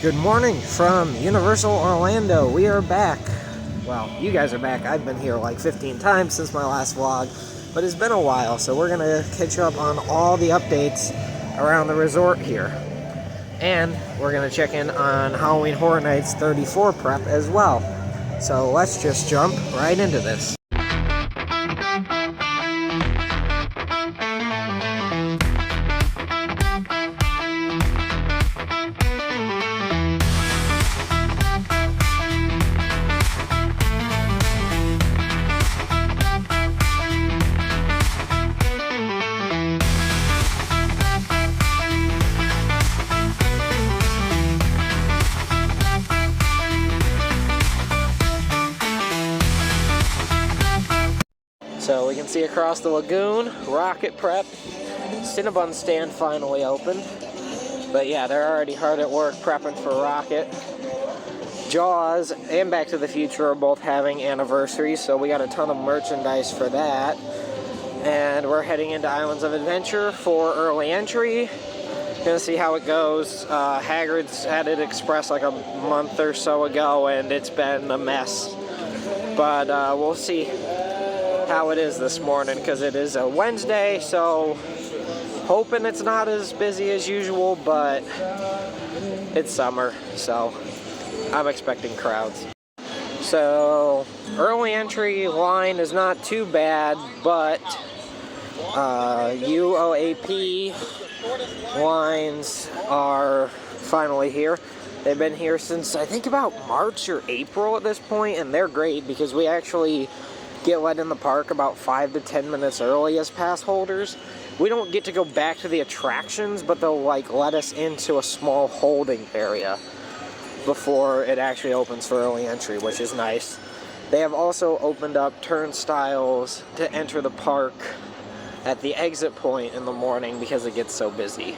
Good morning from Universal Orlando. We are back. Well, you guys are back. I've been here like 15 times since my last vlog, but it's been a while, so we're gonna catch you up on all the updates around the resort here. And we're gonna check in on Halloween Horror Nights 34 prep as well. So let's just jump right into this. So we can see across the lagoon, Rockit prep, Cinnabon stand finally opened. But yeah, they're already hard at work prepping for Rockit. Jaws and Back to the Future are both having anniversaries, so we got a ton of merchandise for that. And we're heading into Islands of Adventure for early entry. Gonna see how it goes. Hagrid's had it expressed like a month or so ago, and it's been a mess. But we'll see how it is this morning, because it is a Wednesday, so hoping it's not as busy as usual, but it's summer, so I'm expecting crowds. So early entry line is not too bad, but UOAP lines are finally here. They've been here since I think about March or April at this point, and they're great because we actually get let in the park about 5 to 10 minutes early as pass holders. We don't get to go back to the attractions, but they'll like let us into a small holding area before it actually opens for early entry, which is nice. They have also opened up turnstiles to enter the park at the exit point in the morning because it gets so busy.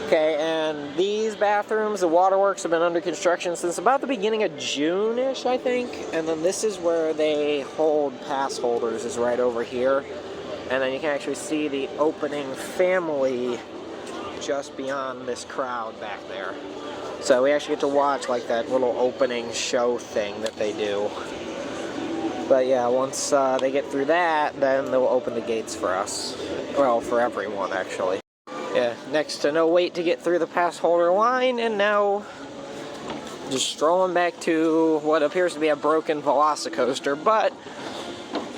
Okay, and these bathrooms, the waterworks have been under construction since about the beginning of June-ish, I think. And then this is where they hold pass holders, is right over here. And then you can actually see the opening family just beyond this crowd back there. So we actually get to watch like that little opening show thing that they do. But yeah, once they get through that, then they'll open the gates for us. Well, for everyone, actually. Yeah, next to no wait to get through the pass holder line, and now just strolling back to what appears to be a broken Velocicoaster, but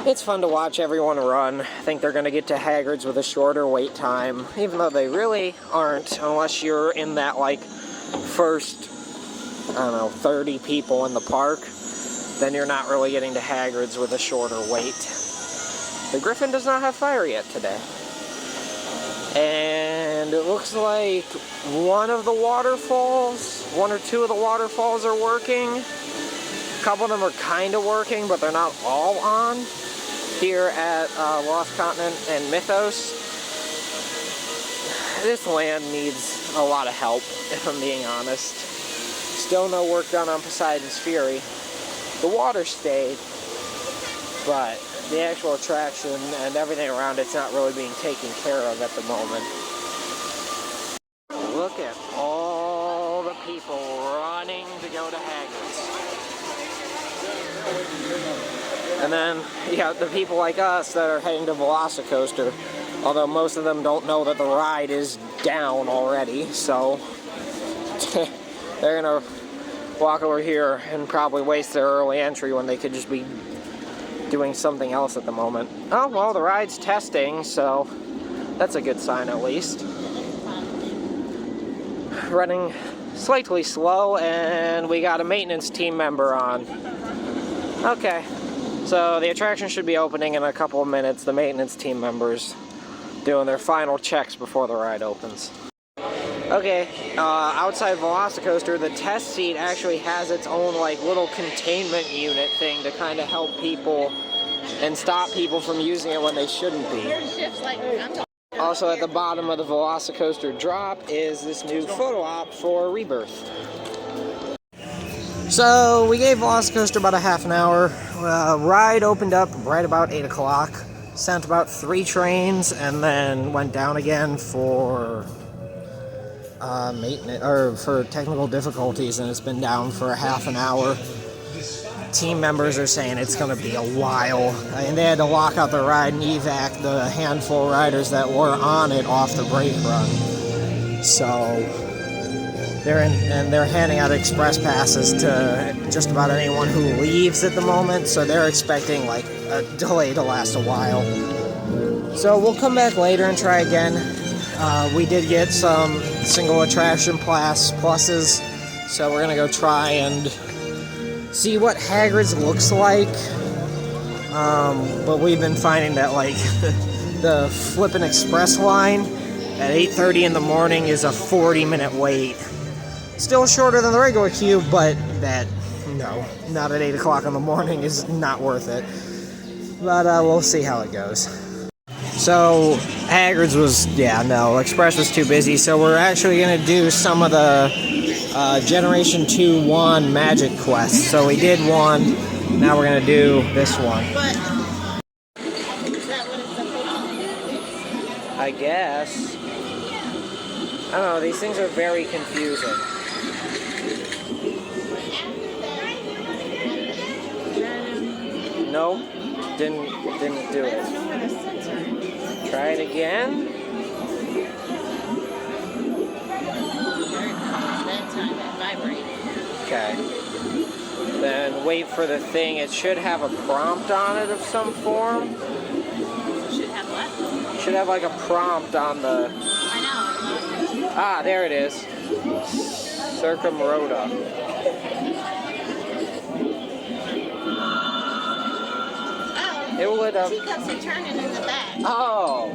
it's fun to watch everyone run. I think they're going to get to Hagrid's with a shorter wait time, even though they really aren't, unless you're in that, like, first, I don't know, 30 people in the park, then you're not really getting to Hagrid's with a shorter wait. The Griffin does not have fire yet today. And it looks like one or two of the waterfalls are working. A couple of them are kind of working, but they're not all on here at Lost Continent and Mythos. This land needs a lot of help, if I'm being honest. Still no work done on Poseidon's Fury. The water stayed, but the actual attraction and everything around it's not really being taken care of at the moment. Look at all the people running to go to Hagrid's. And then you have the people like us that are heading to Velocicoaster, although most of them don't know that the ride is down already, so they're gonna walk over here and probably waste their early entry when they could just be doing something else at the moment. Oh, well, the ride's testing, so that's a good sign at least. Running slightly slow, and we got a maintenance team member on. Okay, so the attraction should be opening in a couple of minutes. The maintenance team members doing their final checks before the ride opens. Okay, outside Velocicoaster, the test seat actually has its own like little containment unit thing to kind of help people and stop people from using it when they shouldn't be. Also at the bottom of the Velocicoaster drop is this new photo op for Rebirth. So we gave Velocicoaster about a half an hour. Ride opened up right about 8 o'clock. Sent about 3 trains and then went down again for maintenance or for technical difficulties, and it's been down for a half an hour. Team members are saying it's going to be a while, and they had to lock out the ride and evac the handful of riders that were on it off the brake run. So they're handing out express passes to just about anyone who leaves at the moment. So they're expecting like a delay to last a while. So we'll come back later and try again. We did get some single attraction pluses, so we're gonna go try and see what Hagrid's looks like. But we've been finding that like the Flippin' Express line at 8:30 in the morning is a 40-minute wait. Still shorter than the regular queue, but that, no, not at 8 o'clock in the morning is not worth it. But we'll see how it goes. So Hagrid's was, Express was too busy, so we're actually going to do some of the Generation 2 1 Magic quests. So we did one, now we're going to do this one. But is that what it's supposed to be? I guess. I don't know, these things are very confusing. Nope, didn't do it. Try it again. That time it vibrated. Okay. Then wait for the thing. It should have a prompt on it of some form. Should have what? Should have like a prompt on the... I know. Ah, there it is. Circumroda. It lit up. Teacups are turning in the back. Oh.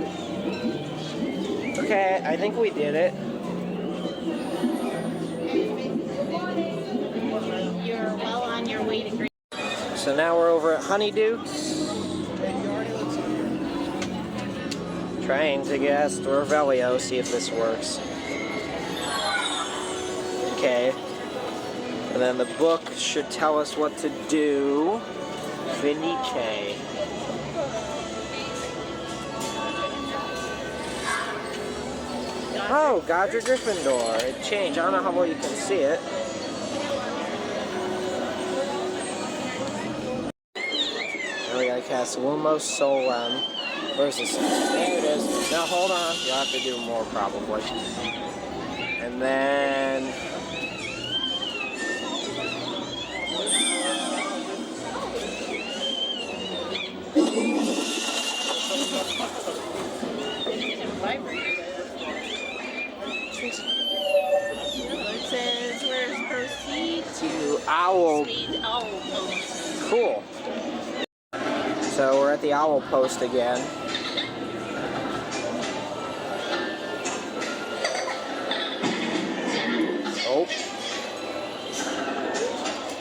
Okay, I think we did it. You're well on your way to green. So now we're over at Honeydukes. Trying to guess Revelio, see if this works. Okay. And then the book should tell us what to do. Finite. Oh, Godric Gryffindor. It changed. I don't know how well you can see it. Now we gotta cast Lumos Solem. Where's this? There it is. Now hold on. You'll have to do more probably. And then... It says, where's proceed to Owl. Post. Cool. So we're at the Owl Post again. Oh.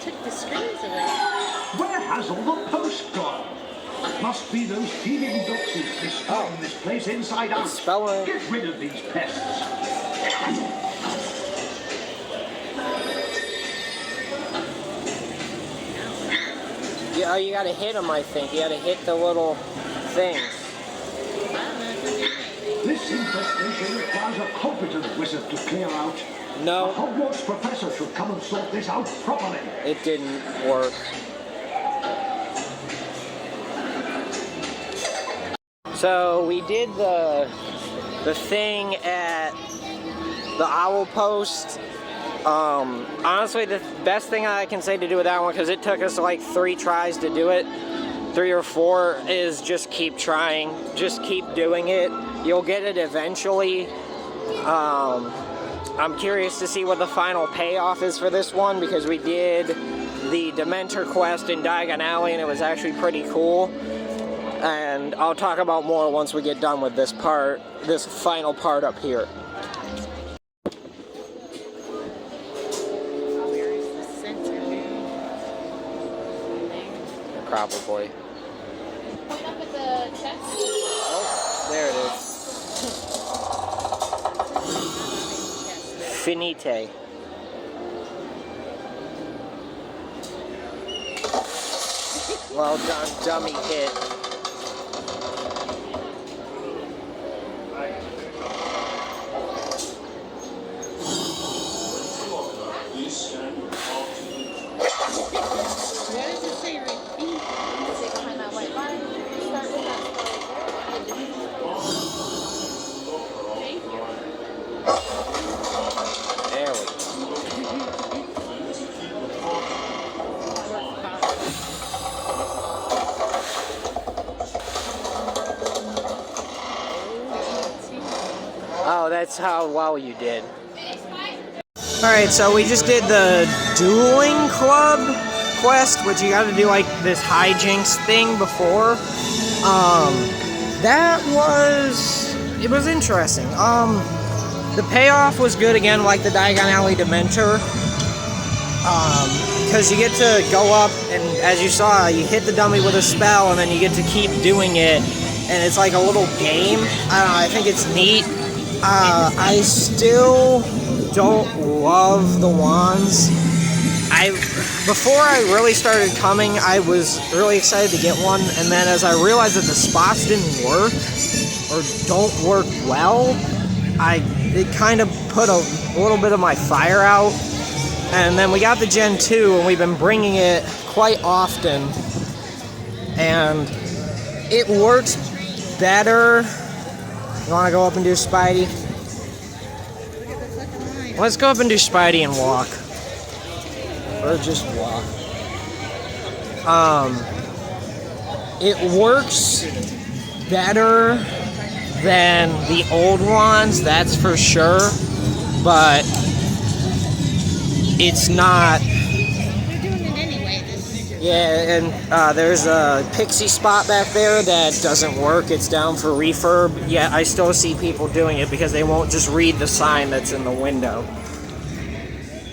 Took the screens away. Where has all the post gone? Must be those thieving doxies destroying this place inside out. Spelling. Get rid of these pests. Yeah, you gotta hit them, I think. You gotta hit the little things. This infestation requires a competent wizard to clear out. No. A Hogwarts professor should come and sort this out properly. It didn't work. So we did the thing at the Owl Post. Honestly, the best thing I can say to do with that one, because it took us like 3 tries to do it, 3 or 4, is just keep trying. Just keep doing it. You'll get it eventually. I'm curious to see what the final payoff is for this one, because we did the Dementor quest in Diagon Alley, and it was actually pretty cool. And I'll talk about more once we get done with this part, this final part up here. Where is the sensor room? Probably. Look up at the chest. Oh, there it is. Finite. Well done, dummy hit. that's how well you did. Alright, so we just did the dueling club quest, which you gotta do like this hijinks thing before. It was interesting. The payoff was good again, like the Diagon Alley Dementor. Because you get to go up, and as you saw, you hit the dummy with a spell, and then you get to keep doing it, and it's like a little game. I don't know, I think it's neat. I still don't love the wands. Before I really started coming, I was really excited to get one, and then as I realized that the spots didn't work, or don't work well, it kind of put a little bit of my fire out. And then we got the Gen 2, and we've been bringing it quite often, and it works better. You want to go up and do Spidey? Let's go up and do Spidey and walk. Or just walk. It works better than the old ones, that's for sure, but it's not. We're doing it anyway. Yeah, and there's a pixie spot back there that doesn't work. It's down for refurb. Yet I still see people doing it because they won't just read the sign that's in the window.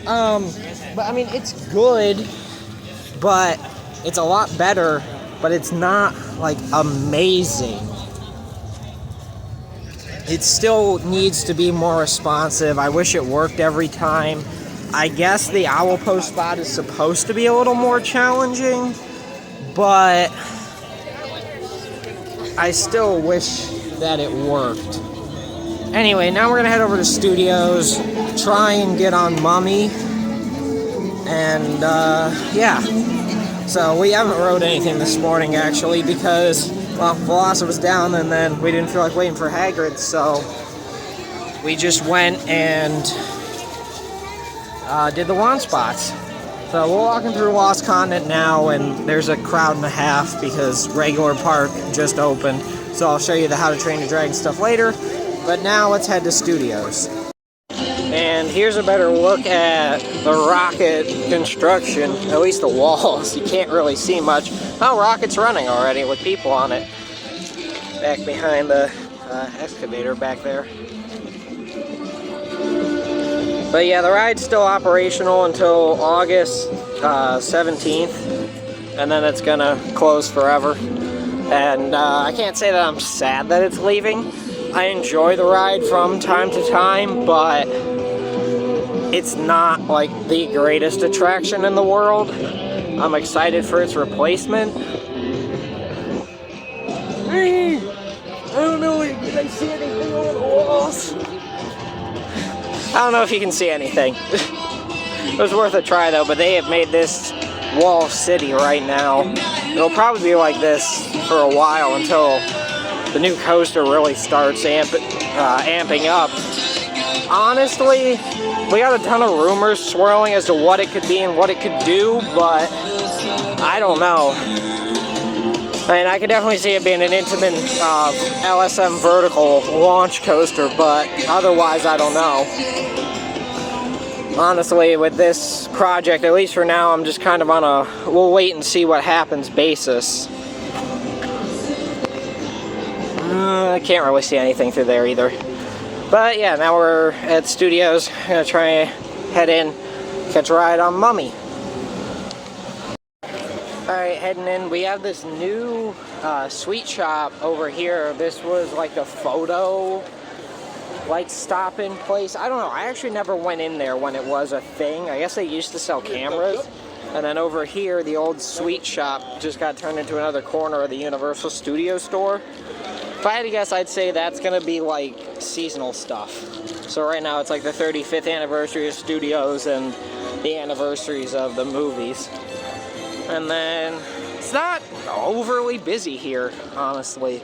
But I mean, it's good, but it's a lot better, but it's not like amazing. It still needs to be more responsive. I wish it worked every time. I guess the owl post spot is supposed to be a little more challenging, but I still wish that it worked. Anyway, now we're gonna head over to Studios, try and get on Mummy, and yeah. So we haven't rode anything this morning actually because, well, Velocity was down, and then we didn't feel like waiting for Hagrid, so we just went and did the wand spots. So we're walking through Lost Continent now, and there's a crowd and a half because regular park just opened. So I'll show you the How to Train Your Dragon stuff later. But now let's head to Studios. And here's a better look at the rocket construction, at least the walls. You can't really see much. Oh, rocket's running already with people on it. Back behind the excavator back there. But yeah, the ride's still operational until August 17th, and then it's gonna close forever. And I can't say that I'm sad that it's leaving. I enjoy the ride from time to time, but it's not like the greatest attraction in the world. I'm excited for its replacement. I don't know, did I see anything on the walls? I don't know if you can see anything. It was worth a try though, but they have made this wall city right now. It'll probably be like this for a while until the new coaster really starts amping up. Honestly, we got a ton of rumors swirling as to what it could be and what it could do, but I don't know. I mean, I could definitely see it being an intimate LSM vertical launch coaster, but otherwise I don't know. Honestly, with this project, at least for now, I'm just kind of on a we'll wait and see what happens basis. I can't really see anything through there either. But yeah, now we're at Studios. I'm gonna try and head in, catch a ride on Mummy. Alright, heading in. We have this new sweet shop over here. This was like the photo stop-in place. I don't know. I actually never went in there when it was a thing. I guess they used to sell cameras. And then over here, the old sweet shop just got turned into another corner of the Universal Studio store. If I had to guess, I'd say that's going to be like seasonal stuff. So right now it's like the 35th anniversary of Studios and the anniversaries of the movies. And then it's not overly busy here, honestly.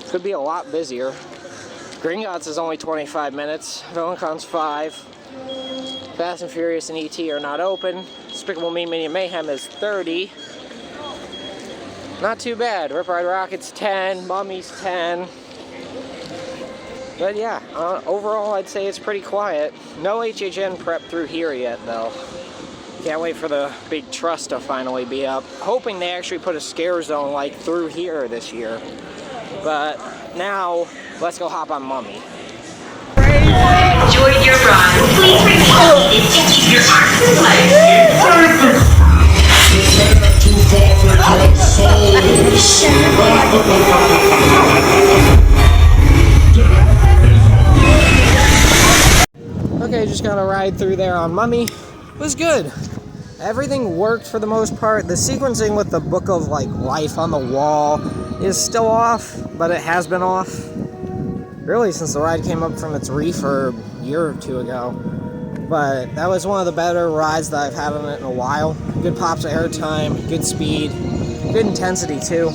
Could be a lot busier. Gringotts is only 25 minutes. VillainCon's 5. Fast and Furious and E.T. are not open. Despicable Me Mini Mayhem is 30. Not too bad. Rip Ride Rockit's 10. Mummy's 10. But yeah, overall I'd say it's pretty quiet. No HHN prep through here yet though. Can't wait for the big truss to finally be up. Hoping they actually put a scare zone like through here this year. But now, let's go hop on Mummy. Enjoyed your ride. Please remain seated to keep your arms and legs. Okay, just got a ride through there on Mummy. It was good. Everything worked for the most part. The sequencing with the Book of like Life on the wall is still off, but it has been off really since the ride came up from its refurb a year or two ago. But that was one of the better rides that I've had on it in a while. Good pops of airtime, good speed, good intensity too.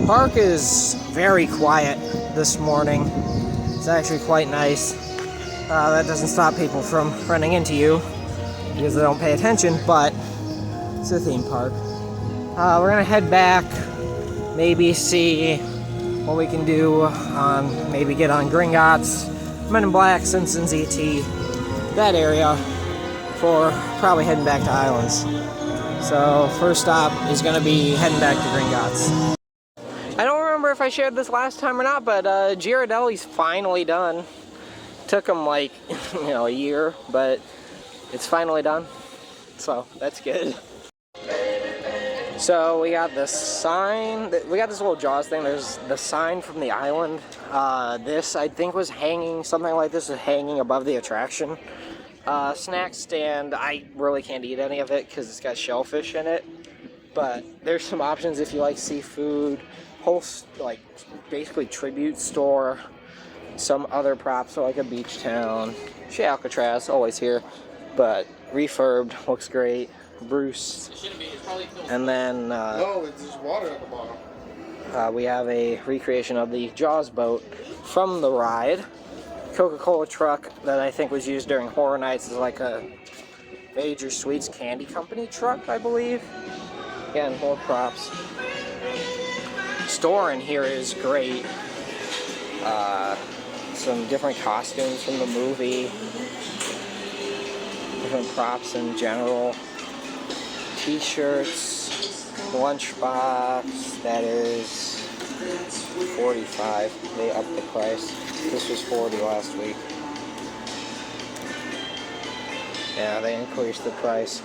Park is very quiet this morning. It's actually quite nice. That doesn't stop people from running into you because they don't pay attention, but it's a theme park. We're gonna head back, maybe see what we can do on, maybe get on Gringotts, Men in Black, Simpsons, ET, that area, for probably heading back to Islands. So first stop is gonna be heading back to Gringotts. I don't remember if I shared this last time or not, but Girardelli's finally done. Took them like, a year, but it's finally done. So that's good. So we got the sign, we got this little Jaws thing. There's the sign from the island. This I think was hanging, something like this is hanging above the attraction. Snack stand, I really can't eat any of it because it's got shellfish in it. But there's some options if you like seafood. Whole, like, basically tribute store. Some other props, so like a beach town. Shea Alcatraz, always here. But refurbed, looks great. Bruce. And then no, it's just water at the bottom. We have a recreation of the Jaws boat from the ride. Coca-Cola truck that I think was used during Horror Nights is like a Major Sweets Candy Company truck, I believe. Again, more props. Store in here is great. Some different costumes from the movie. Different props in general. T-shirts, lunchbox, that is $45. They upped the price. This was $40 last week. Yeah, they increased the price.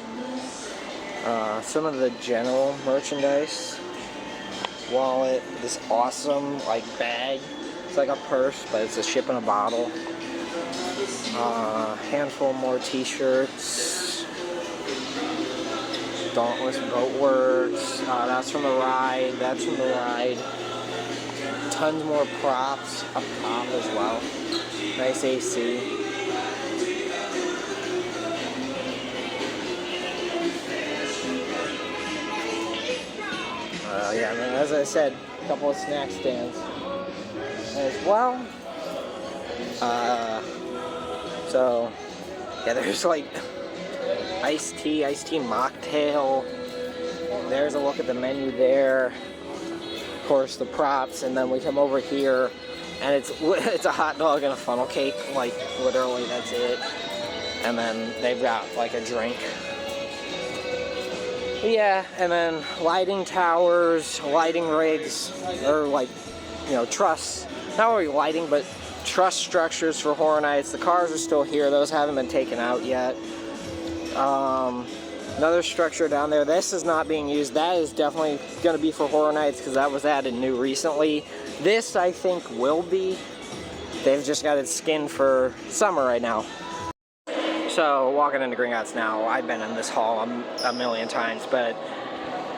Some of the general merchandise. Wallet, this awesome like bag. It's like a purse, but it's a ship in a bottle. Handful more t-shirts. Dauntless Boat Works. That's from the ride. That's from the ride. Tons more props up top as well. Nice AC. Yeah, and then, as I said, a couple of snack stands as well. So yeah, there's like iced tea mocktail. There's a look at the menu there. Of course, the props, and then we come over here, and it's a hot dog and a funnel cake. Like literally, that's it. And then they've got like a drink. Yeah, and then lighting towers, lighting rigs, or like, truss. Not really lighting, but truss structures for Horror Nights. The cars are still here. Those haven't been taken out yet. Another structure down there. This is not being used. That is definitely going to be for Horror Nights because that was added new recently. This, I think, will be. They've just got it skinned for summer right now. So, walking into Gringotts now, I've been in this hall a million times, but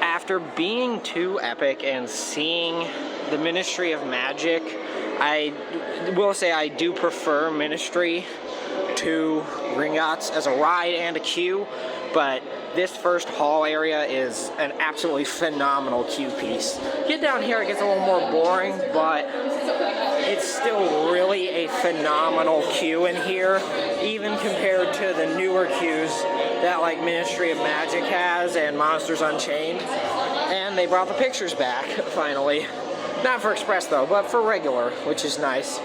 after being to Epic and seeing the Ministry of Magic, I will say I do prefer Ministry to Gringotts as a ride and a queue, but this first hall area is an absolutely phenomenal queue piece. Get down here, it gets a little more boring, but it's still really a phenomenal queue in here, even compared to the newer queues that like Ministry of Magic has and Monsters Unchained. And they brought the pictures back, finally. Not for Express though, but for regular, which is nice.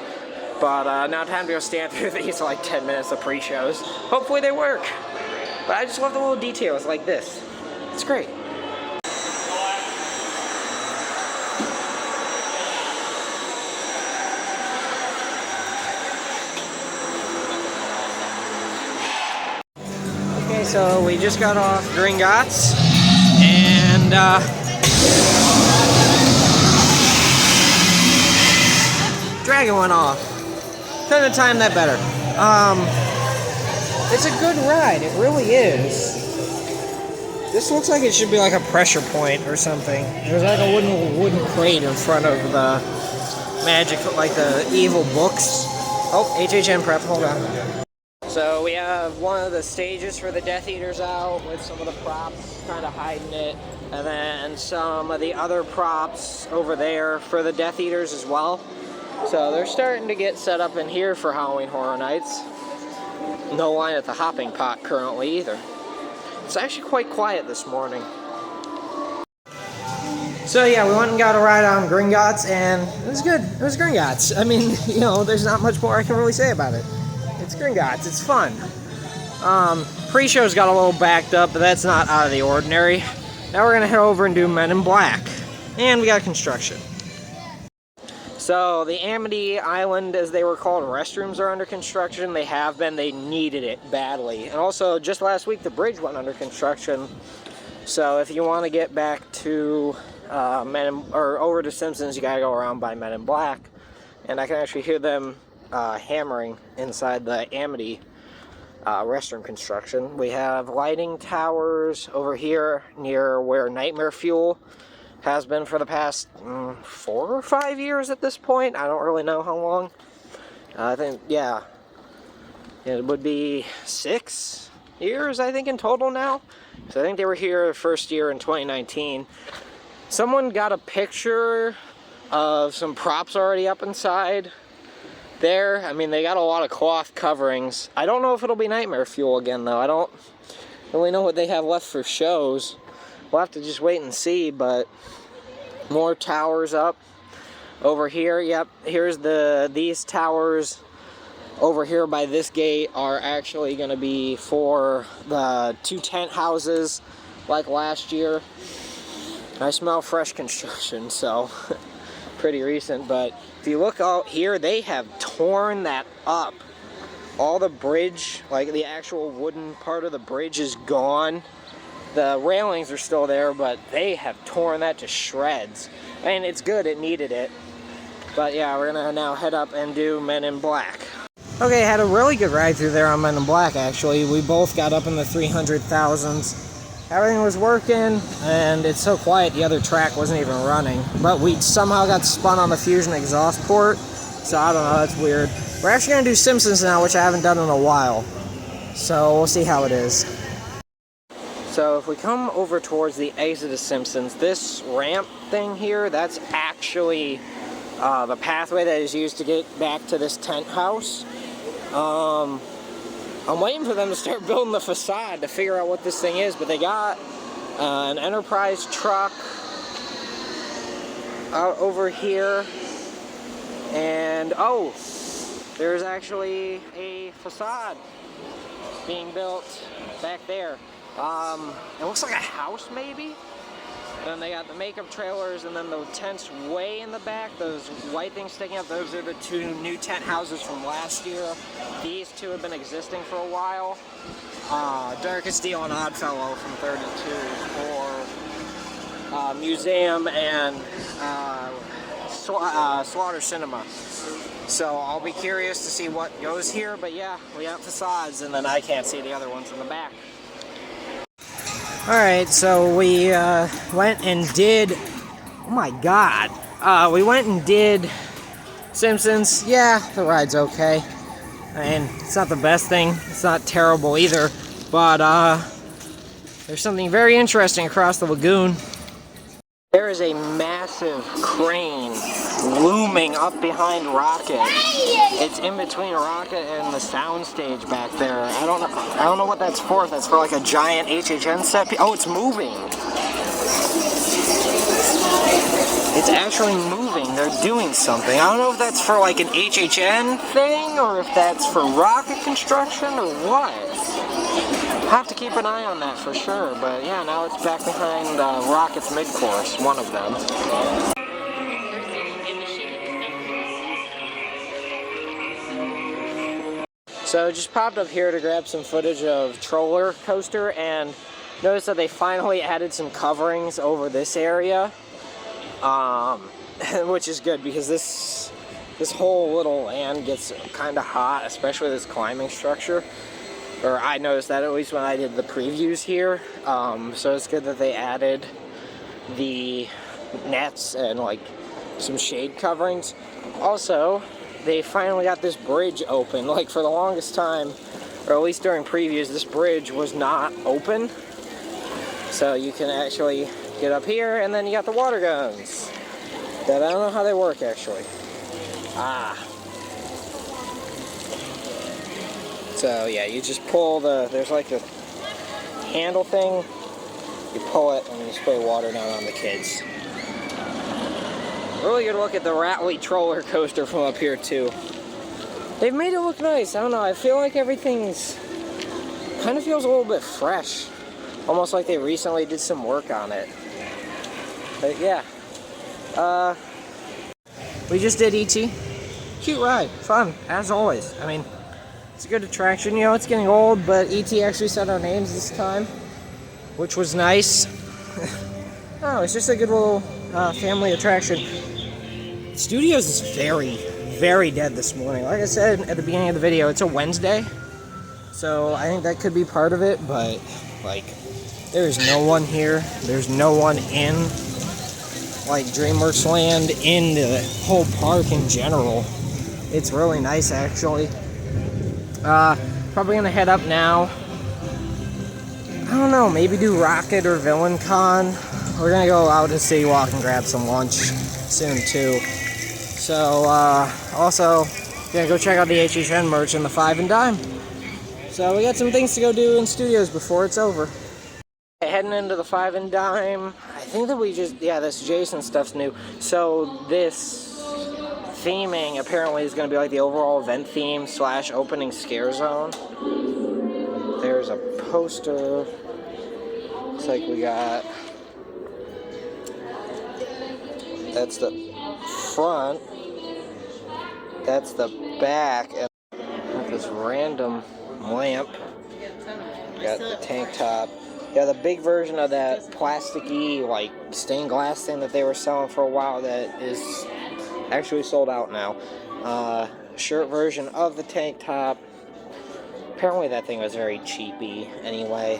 But now time to go stand through these like 10 minutes of pre-shows. Hopefully they work. But I just love the little details like this. It's great. Okay, so we just got off Gringotts, and Dragon went off. Couldn't have timed that better. It's a good ride, it really is. This looks like it should be like a pressure point or something. There's like a wooden crate in front of the magic, like the evil books. Oh, HHN prep, hold on. So we have one of the stages for the Death Eaters out with some of the props kind of hiding it. And then some of the other props over there for the Death Eaters as well. So they're starting to get set up in here for Halloween Horror Nights. No line at the hopping pot currently either. It's actually quite quiet this morning. So yeah, we went and got a ride on Gringotts, and it was good. It was Gringotts. I mean, you know, there's not much more I can really say about it. It's Gringotts. It's fun. Pre-show's got a little backed up, but that's not out of the ordinary. Now we're gonna head over and do Men in Black, and we got construction. So the Amity Island, as they were called, restrooms are under construction. They have been. They needed it badly. And also, just last week, the bridge went under construction. So if you want to get back to over to Simpsons, you gotta go around by Men in Black. And I can actually hear them hammering inside the Amity restroom construction. We have lighting towers over here near where Nightmare Fuel has been for the past 4 or 5 years at this point. I don't really know how long. I think, yeah, it would be 6 years, I think, in total now. So I think they were here the first year in 2019. Someone got a picture of some props already up inside there. I mean, they got a lot of cloth coverings. I don't know if it'll be Nightmare Fuel again, though. I don't really know what they have left for shows. We'll have to just wait and see, but more towers up over here. Yep, here's these towers over here by this gate are actually going to be for the 2 tent houses like last year. I smell fresh construction, so pretty recent, but if you look out here, they have torn that up. All the bridge, like the actual wooden part of the bridge, is gone. The railings are still there, but they have torn that to shreds. And it's good, it needed it. But yeah, we're gonna now head up and do Men in Black. Okay, had a really good ride through there on Men in Black, actually. We both got up in the 300,000s. Everything was working, and it's so quiet the other track wasn't even running. But we somehow got spun on the Fusion exhaust port, so I don't know, that's weird. We're actually gonna do Simpsons now, which I haven't done in a while. So we'll see how it is. So if we come over towards the exit of Simpsons, this ramp thing here, that's actually the pathway that is used to get back to this tent house. I'm waiting for them to start building the facade to figure out what this thing is, but they got an Enterprise truck out over here, and oh, there's actually a facade being built back there. It looks like a house, maybe? Then they got the makeup trailers, and then the tents way in the back, those white things sticking up, those are the 2 new tent houses from last year. These 2 have been existing for a while. Darkest Deal and Oddfellow from 32 for Museum and Slaughter Cinema. So I'll be curious to see what goes here, but yeah, we got facades, and then I can't see the other ones in the back. Alright, so we went and did, oh my god, we went and did Simpsons. Yeah, the ride's okay. I mean, it's not the best thing, it's not terrible either, but there's something very interesting across the lagoon. There is a massive crane looming up behind Rocket. It's in between Rocket and the soundstage back there. I don't know what that's for. If that's for like a giant HHN set. Oh, it's moving. It's actually moving. and they're doing something. I don't know if that's for like an HHN thing or if that's for rocket construction or what. Have to keep an eye on that for sure, but yeah, now it's back behind Rocket's mid-course, one of them. So just popped up here to grab some footage of Troller Coaster and noticed that they finally added some coverings over this area, which is good because this whole little land gets kind of hot, especially this climbing structure. Or I noticed that at least when I did the previews here. So it's good that they added the nets and like some shade coverings. Also, they finally got this bridge open. Like for the longest time, or at least during previews, this bridge was not open. So you can actually get up here and then you got the water guns. That I don't know how they work actually. So yeah, you just pull there's like a handle thing, you pull it and you spray water down on the kids. Really good look at the Rattly Troller Coaster from up here too. They've made it look nice, I don't know, I feel like everything's, kind of feels a little bit fresh. Almost like they recently did some work on it. But yeah. We just did E.T. Cute ride, fun, as always. I mean, it's a good attraction, you know, it's getting old, but E.T. actually said our names this time, which was nice. Oh, it's just a good little family attraction. Studios is very, very dead this morning. Like I said at the beginning of the video, it's a Wednesday, so I think that could be part of it, but, like, there's no one here. There's no one in, like, DreamWorks Land, in the whole park in general. It's really nice, actually. Probably gonna head up now. I don't know, maybe do Rocket or Villain Con. We're gonna go out to City Walk and grab some lunch soon too. So, also, gonna go check out the HHN merch and the 5 and Dime. So we got some things to go do in studios before it's over. Heading into the 5 and Dime, I think that we just, yeah, this Jason stuff's new. So this theming apparently is going to be like the overall event theme / opening scare zone. There's a poster. Looks like we got, that's the front, that's the back, and this random lamp. Got the tank top. Yeah, the big version of that plasticky, like, stained glass thing that they were selling for a while that is actually sold out now. Shirt version of the tank top. Apparently that thing was very cheapy anyway.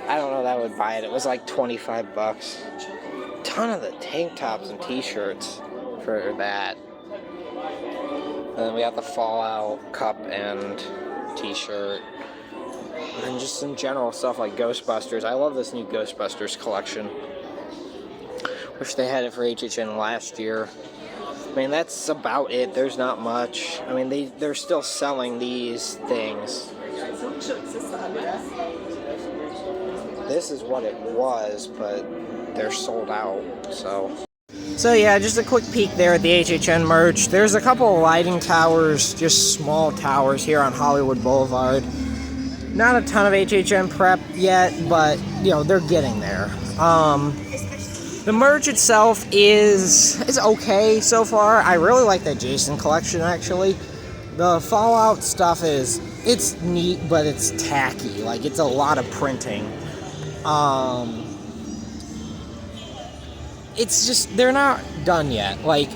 I don't know that I would buy it. It was like 25 bucks. Ton of the tank tops and t-shirts for that. And then we got the Fallout cup and t-shirt. And just some general stuff like Ghostbusters. I love this new Ghostbusters collection. Wish they had it for HHN last year. I mean, that's about it. There's not much. I mean, they're still selling these things. This is what it was, but they're sold out, so. So yeah, just a quick peek there at the HHN merch. There's a couple of lighting towers, just small towers here on Hollywood Boulevard. Not a ton of HHN prep yet, but, you know, they're getting there. The merch itself is okay so far. I really like that Jason collection, actually. The Fallout stuff it's neat, but it's tacky. Like, it's a lot of printing. It's just, they're not done yet. Like,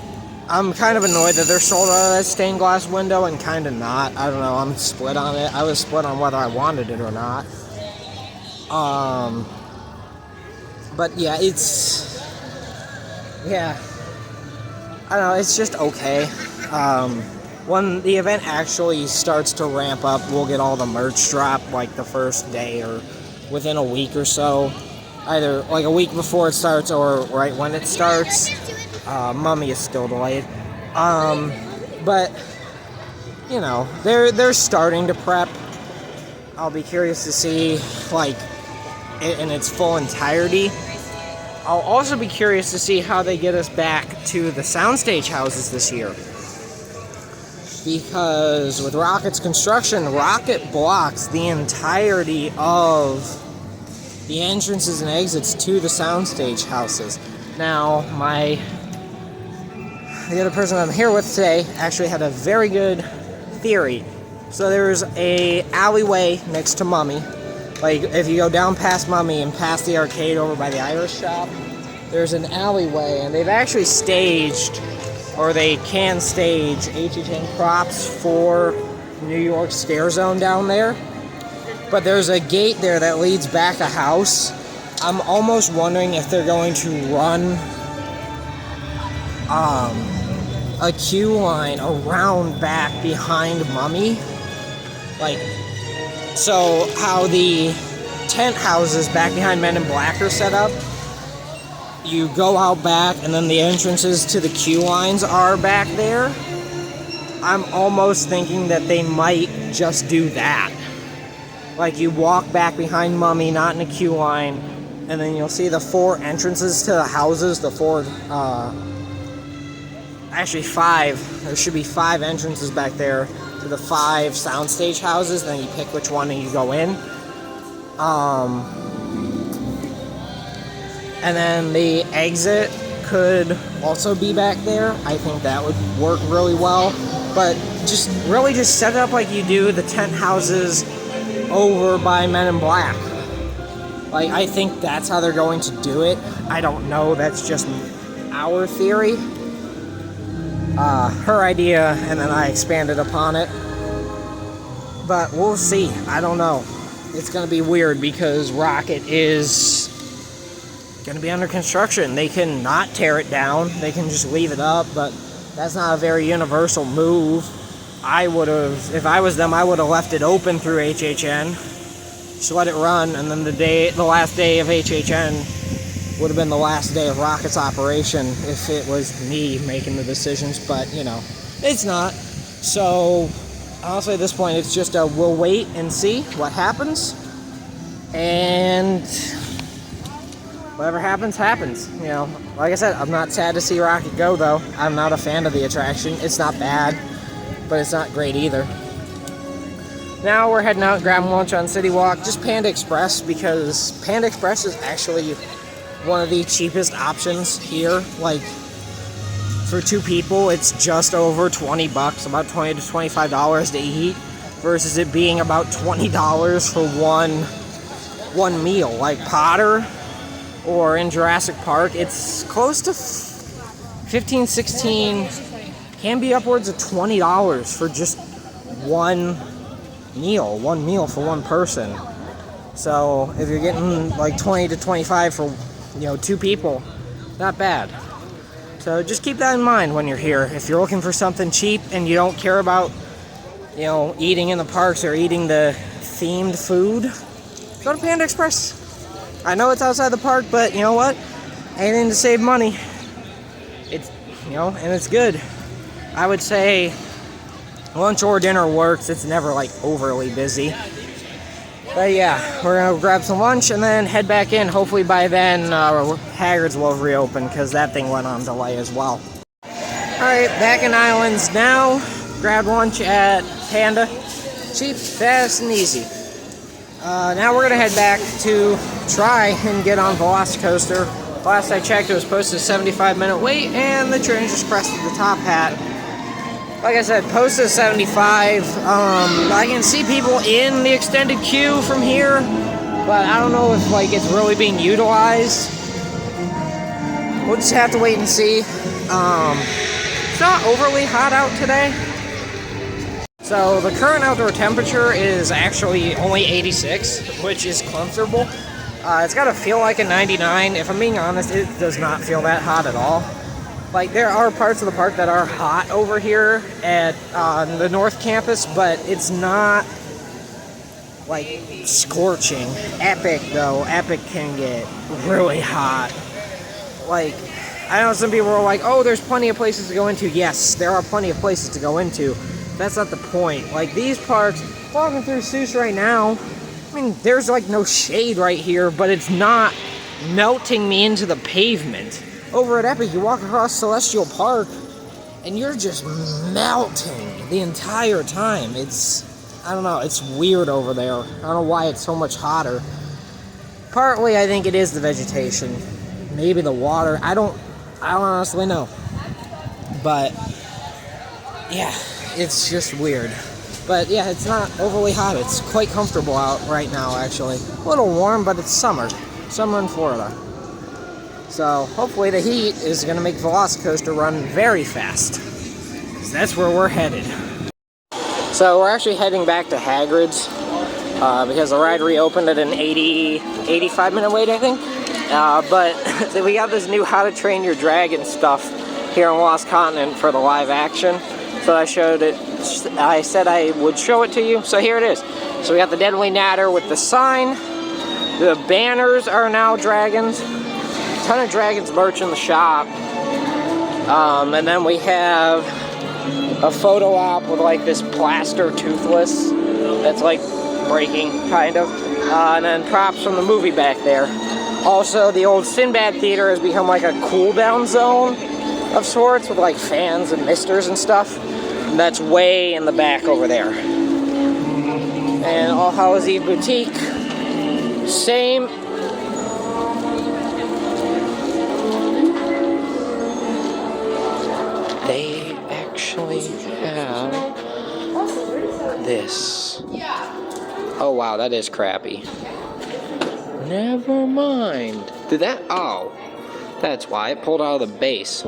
I'm kind of annoyed that they're sold out of that stained glass window and kind of not. I don't know, I'm split on it. I was split on whether I wanted it or not. But yeah, yeah, I don't know, it's just okay. When the event actually starts to ramp up, we'll get all the merch dropped like the first day or within a week or so. Either like a week before it starts or right when it starts. Mummy is still delayed. But, you know, they're starting to prep. I'll be curious to see, like, it in its full entirety. I'll also be curious to see how they get us back to the soundstage houses this year. Because with Rockit's construction, Rockit blocks the entirety of the entrances and exits to the soundstage houses. Now, the other person I'm here with today actually had a very good theory. So there's a alleyway next to Mummy. Like, if you go down past Mummy and past the arcade over by the Irish shop, there's an alleyway, and they've actually staged, or they can stage, HHN props for New York Scare Zone down there. But there's a gate there that leads back a house. I'm almost wondering if they're going to run a queue line around back behind Mummy. Like, so how the tent houses back behind Men in Black are set up, you go out back and then the entrances to the queue lines are back there. I'm almost thinking that they might just do that. Like, you walk back behind Mummy, not in a queue line, and then you'll see the 4 entrances to the houses, the 4, actually 5, there should be 5 entrances back there to the 5 soundstage houses, then you pick which one and you go in. And then the exit could also be back there. I think that would work really well. But just set it up like you do the tent houses over by Men in Black. Like, I think that's how they're going to do it. I don't know, that's just our theory. Her idea, and then I expanded upon it. But we'll see. I don't know. It's going to be weird because Rockit is going to be under construction. They can not tear it down. They can just leave it up, but that's not a very universal move. I would have, if I was them, I would have left it open through HHN. Just let it run, and then the last day of HHN would have been the last day of Rockit's operation if it was me making the decisions, but, you know, it's not. So, honestly, at this point, it's just a we'll wait and see what happens, and whatever happens, happens. You know, like I said, I'm not sad to see Rockit go, though. I'm not a fan of the attraction. It's not bad, but it's not great either. Now we're heading out, grabbing lunch on City Walk, just Panda Express, because Panda Express is actually one of the cheapest options here. Like, for 2 people, it's just over 20 bucks, about $20 to $25 to eat, versus it being about $20 for one meal. Like Potter or in Jurassic Park, it's close to 15, 16, can be upwards of $20 for just one meal for one person. So if you're getting like 20 to 25 for, 2 people, not bad. So just keep that in mind when you're here. If you're looking for something cheap and you don't care about, eating in the parks or eating the themed food, go to Panda Express. I know it's outside the park, but you know what? Anything to save money. It's, and it's good. I would say lunch or dinner works. It's never like overly busy. But yeah, we're gonna grab some lunch and then head back in. Hopefully by then Haggard's will have reopened, because that thing went on delay as well. Alright, back in Islands now. Grabbed lunch at Panda. Cheap, fast, and easy. Now we're gonna head back to try and get on Velocicoaster. Last I checked, it was posted a 75-minute wait, and the train just crested the top hat. Like I said, posted 75. I can see people in the extended queue from here, but I don't know if it's really being utilized. We'll just have to wait and see. It's not overly hot out today. So the current outdoor temperature is actually only 86, which is comfortable. It's got to feel like a 99. If I'm being honest, it does not feel that hot at all. There are parts of the park that are hot over here at the North Campus, but it's not, scorching. Epic, though. Epic can get really hot. I know some people are like, oh, there's plenty of places to go into. Yes, there are plenty of places to go into. That's not the point. These parks, walking through Seuss right now, I mean, there's, no shade right here, but it's not melting me into the pavement. Over at Epic, you walk across Celestial Park, and you're just melting the entire time. I don't know, it's weird over there. I don't know why it's so much hotter. Partly, I think it is the vegetation. Maybe the water. I don't honestly know. But, yeah, it's just weird. But, yeah, it's not overly hot. It's quite comfortable out right now, actually. A little warm, but it's summer. Summer in Florida. So, hopefully the heat is going to make Velocicoaster run very fast. Because that's where we're headed. So, we're actually heading back to Hagrid's. Because the ride reopened at an 85-minute wait, I think. But we got this new How to Train Your Dragon stuff here on Lost Continent for the live action. So I showed it. I said I would show it to you. So here it is. So we got the Deadly Natter with the sign. The banners are now dragons. A ton of dragons merch in the shop. And then we have a photo op with like this plaster toothless that's like breaking, kind of. And then props from the movie back there. Also, the old Sinbad Theater has become like a cool-down zone of sorts with like fans and misters and stuff. And that's way in the back over there. And All Hallows Eve Boutique, same. They actually have this. Oh wow, that is crappy. Never mind. Did that? Oh, that's why it pulled out of the base.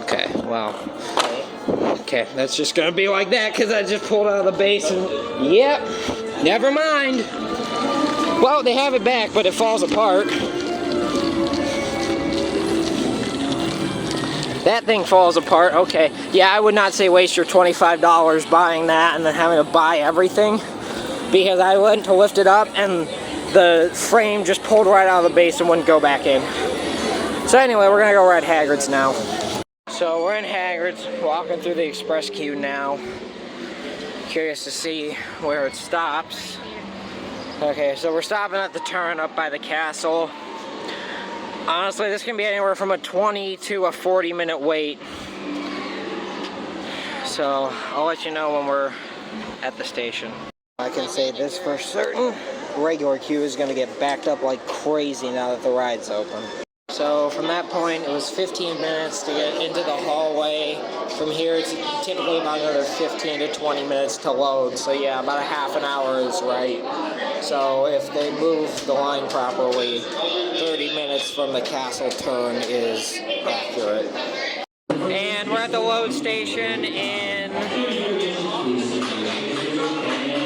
Okay, well. Okay, that's just gonna be like that because I just pulled out of the base and. Yep, never mind. Well, they have it back, but it falls apart. That thing falls apart. Okay, yeah, I would not say waste your $25 buying that and then having to buy everything, because I went to lift it up and the frame just pulled right out of the base and wouldn't go back in. So anyway, we're gonna go ride Hagrid's now. So we're in Hagrid's, walking through the express queue now. Curious to see where it stops. Okay, so we're stopping at the turn up by the castle. Honestly, this can be anywhere from a 20 to a 40-minute wait. So I'll let you know when we're at the station. I can say this for certain. Regular queue is going to get backed up like crazy now that the ride's open. So from that point, it was 15 minutes to get into the hallway. From here, it's typically about another 15 to 20 minutes to load. So yeah, about a half an hour is right. So if they move the line properly, 30 minutes from the castle turn is accurate. And we're at the load station in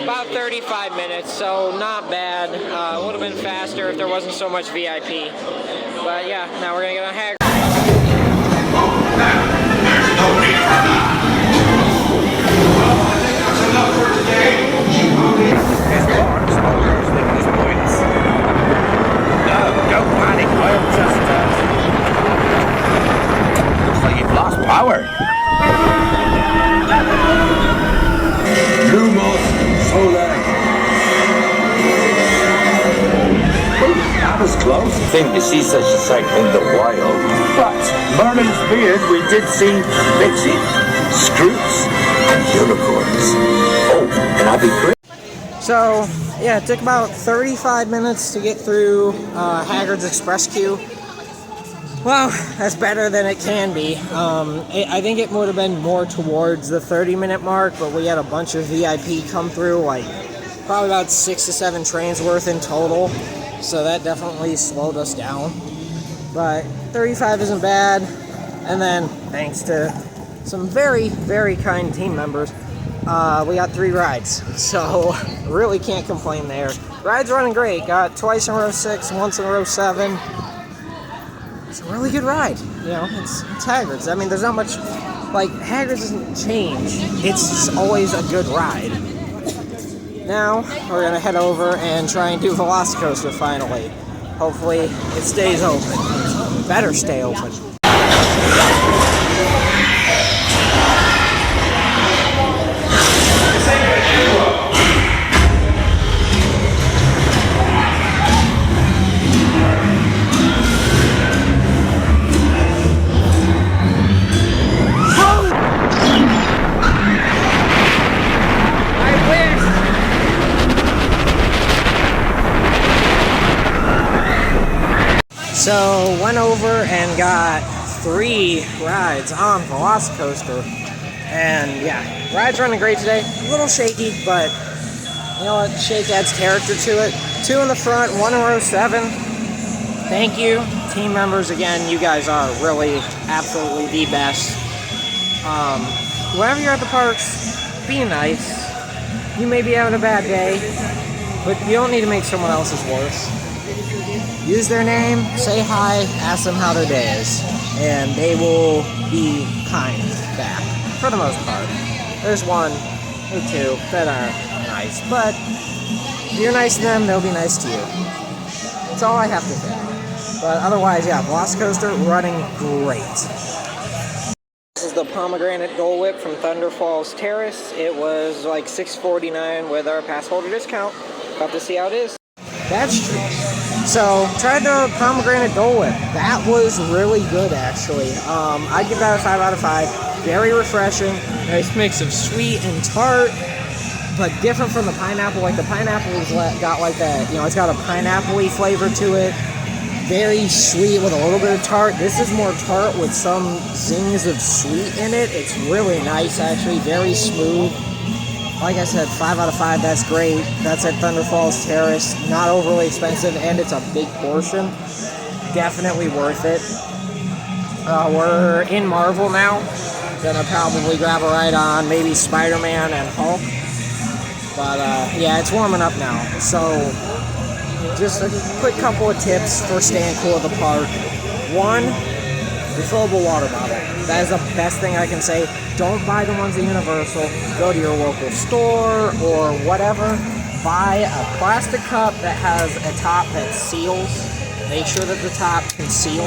about 35 minutes, so not bad. It would have been faster if there wasn't so much VIP. But yeah, now we're gonna get on Hagrid. No, don't panic. I'll just looks like you've lost power. Lumos Solar. That was close. Thing to see such a sight in the wild. But Merlin's beard, we did see Pixie, Scroots, and unicorns. Oh, and I'd be great. So, yeah, it took about 35 minutes to get through Hagrid's Express queue. Well, that's better than it can be. I think it would have been more towards the 30-minute mark, but we had a bunch of VIP come through, like probably about 6 to 7 trains worth in total. So that definitely slowed us down. But 35 isn't bad. And then, thanks to some very, very kind team members, we got 3 rides. So, really can't complain there. Rides running great. Got twice in row 6, once in row 7. It's a really good ride. You know, it's Hagrid's. I mean, there's not much, like, Hagrid's doesn't change. It's just always a good ride. Now, we're gonna head over and try and do Velocicoaster finally. Hopefully, it stays open. It better stay open. So went over and got 3 rides on Velocicoaster, and yeah, ride's running great today. A little shaky, but you know what? Shake adds character to it. 2 in the front, 1 in row 7. Thank you, team members. Again, you guys are really, absolutely the best. Whenever you're at the parks, be nice. You may be having a bad day, but you don't need to make someone else's worse. Use their name, say hi, ask them how their day is, and they will be kind back, for the most part. There's 1 or 2 that aren't nice, but if you're nice to them, they'll be nice to you. That's all I have to say. But otherwise, yeah, Velocicoaster running great. This is the pomegranate Dole Whip from Thunder Falls Terrace. It was like $6.49 with our pass holder discount. About to see how it is. That's true. So, tried the pomegranate Dole Whip. That was really good, actually. I'd give that a 5 out of 5. Very refreshing. Nice mix of sweet and tart, but different from the pineapple. Like, the pineapple's got like that, you know, it's got a pineapple-y flavor to it. Very sweet with a little bit of tart. This is more tart with some zings of sweet in it. It's really nice, actually. Very smooth. Like I said, 5 out of 5. That's great. That's at Thunder Falls Terrace. Not overly expensive, and it's a big portion. Definitely worth it. We're in Marvel now. Gonna probably grab a ride on maybe Spider-Man and Hulk. But yeah, it's warming up now. So just a quick couple of tips for staying cool at the park. 1, refillable water bottle. That is the best thing I can say. Don't buy the ones at Universal. Go to your local store or whatever. Buy a plastic cup that has a top that seals. Make sure that the top can seal,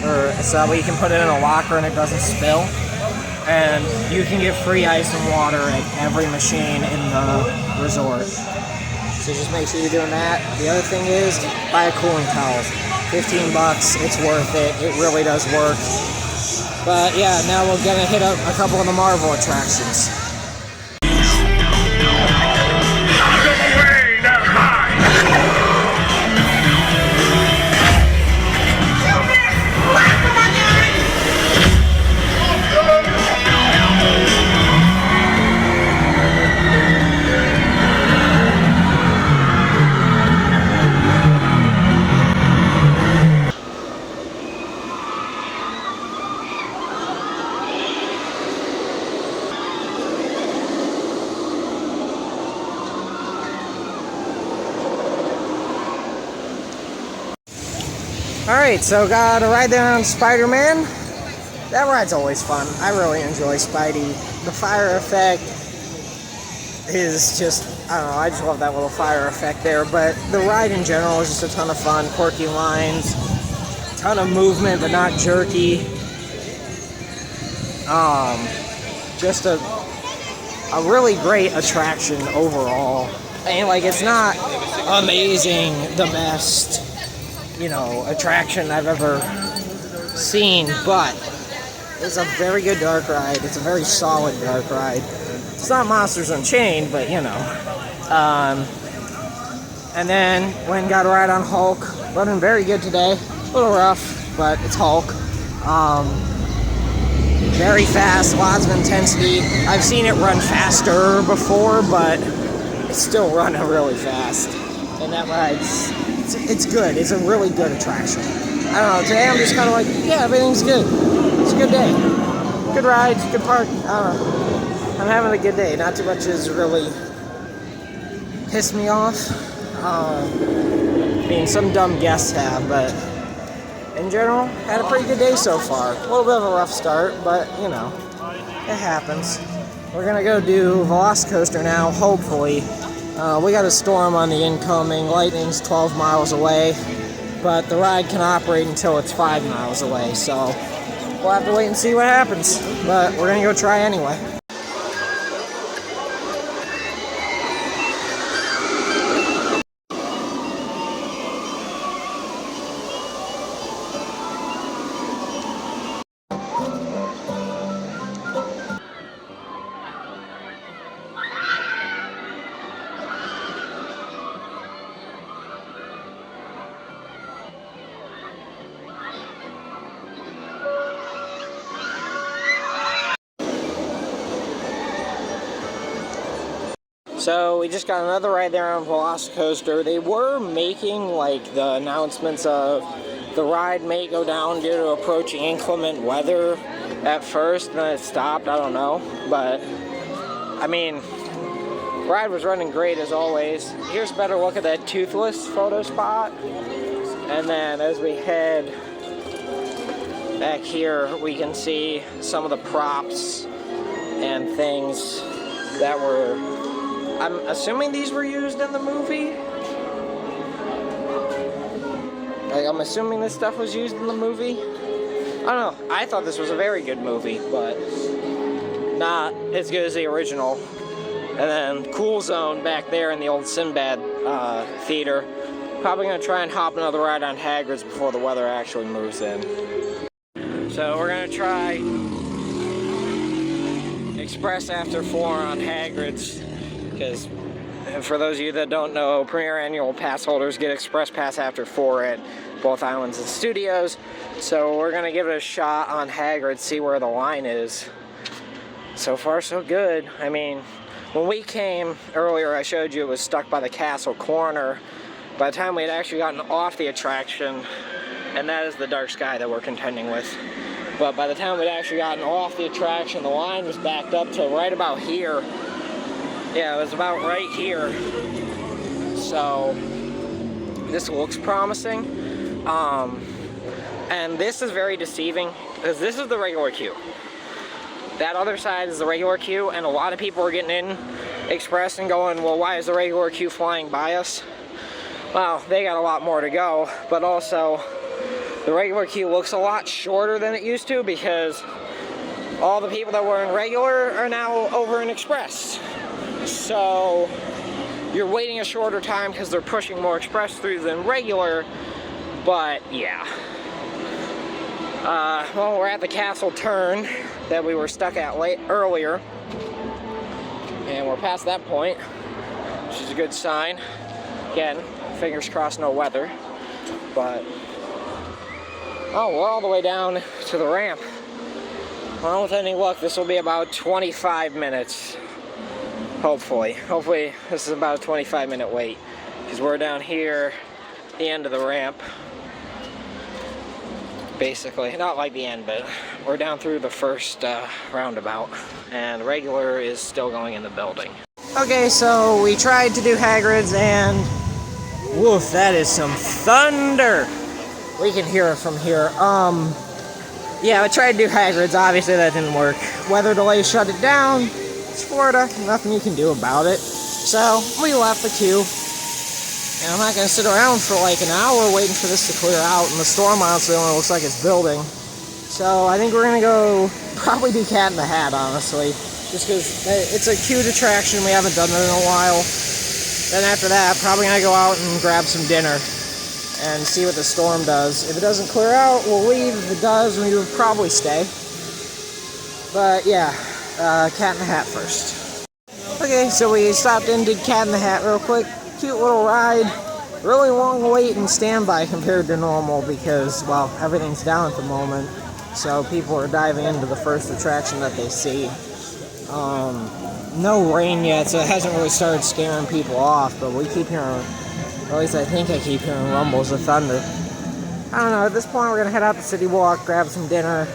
or so that way you can put it in a locker and it doesn't spill. And you can get free ice and water at every machine in the resort. So just make sure you're doing that. The other thing is, buy a cooling towel. $15, it's worth it. It really does work. But yeah, now we're gonna hit up a couple of the Marvel attractions. Alright, so got a ride there on Spider-Man. That ride's always fun. I really enjoy Spidey. The fire effect is just, I don't know, I just love that little fire effect there. But the ride in general is just a ton of fun. Quirky lines, ton of movement but not jerky. Just a really great attraction overall. And like, it's not amazing, the best, you know, attraction I've ever seen, but it's a very good dark ride. It's a very solid dark ride. It's not Monsters Unchained, but you know. And then went and got a ride on Hulk. Running very good today. A little rough, but it's Hulk. Very fast, lots of intensity. I've seen it run faster before, but it's still running really fast. And that ride's, it's good. It's a really good attraction. I don't know, today I'm just kind of like, yeah, everything's good. It's a good day. Good ride, good park. I don't know. I'm having a good day. Not too much has really pissed me off. I mean, some dumb guests have, but in general, had a pretty good day so far. A little bit of a rough start, but, you know, it happens. We're going to go do Velocicoaster now, hopefully. We got a storm on the incoming. Lightning's 12 miles away, but the ride can operate until it's 5 miles away, so we'll have to wait and see what happens. But we're going to go try anyway. So we just got another ride there on Velocicoaster. They were making like the announcements of the ride may go down due to approaching inclement weather at first, and then it stopped. I don't know, but I mean, ride was running great as always. Here's a better look at that Toothless photo spot, and then as we head back here, we can see some of the props and things that were, I'm assuming these were used in the movie. Like, I'm assuming this stuff was used in the movie. I don't know. I thought this was a very good movie, but not as good as the original. And then Cool Zone back there in the old Sinbad theater. Probably going to try and hop another ride on Hagrid's before the weather actually moves in. So we're going to try Express After 4 on Hagrid's, because for those of you that don't know, Premier Annual Pass holders get Express Pass After 4 at both Islands and Studios. So we're going to give it a shot on Hagrid's, see where the line is. So far, so good. I mean, when we came earlier, I showed you it was stuck by the castle corner. By the time we had actually gotten off the attraction, and that is the dark sky that we're contending with. But by the time we'd actually gotten off the attraction, the line was backed up to right about here. Yeah, it was about right here. So this looks promising. And this is very deceiving, because this is the regular queue. That other side is the regular queue, and a lot of people are getting in Express and going, well, why is the regular queue flying by us? Well, they got a lot more to go, but also the regular queue looks a lot shorter than it used to, because all the people that were in regular are now over in Express. So you're waiting a shorter time because they're pushing more Express through than regular, but yeah. Well, we're at the castle turn that we were stuck at earlier, and we're past that point, which is a good sign. Again, fingers crossed, no weather, but oh, we're all the way down to the ramp. Well, with any luck, this will be about 25 minutes. Hopefully this is about a 25-minute wait, because we're down here at the end of the ramp. Basically, not like the end, but we're down through the first roundabout, and regular is still going in the building. Okay, so we tried to do Hagrid's, and woof, that is some thunder. We can hear it from here. Yeah, I tried to do Hagrid's. Obviously, that didn't work. Weather delays shut it down. It's Florida. Nothing you can do about it. So, we left the queue. And I'm not going to sit around for like an hour waiting for this to clear out. And the storm honestly only looks like it's building. So, I think we're going to go probably do Cat in the Hat, honestly. Just because it's a cute attraction. We haven't done it in a while. Then after that, probably going to go out and grab some dinner and see what the storm does. If it doesn't clear out, we'll leave. If it does, we will probably stay. But yeah, Cat in the Hat first. Okay, so we stopped in, did Cat in the Hat real quick. Cute little ride. Really long wait and standby compared to normal because, well, everything's down at the moment. So people are diving into the first attraction that they see. No rain yet, so it hasn't really started scaring people off, but we keep hearing, or at least I think I keep hearing rumbles of thunder. I don't know, at this point we're going to head out to City Walk, grab some dinner,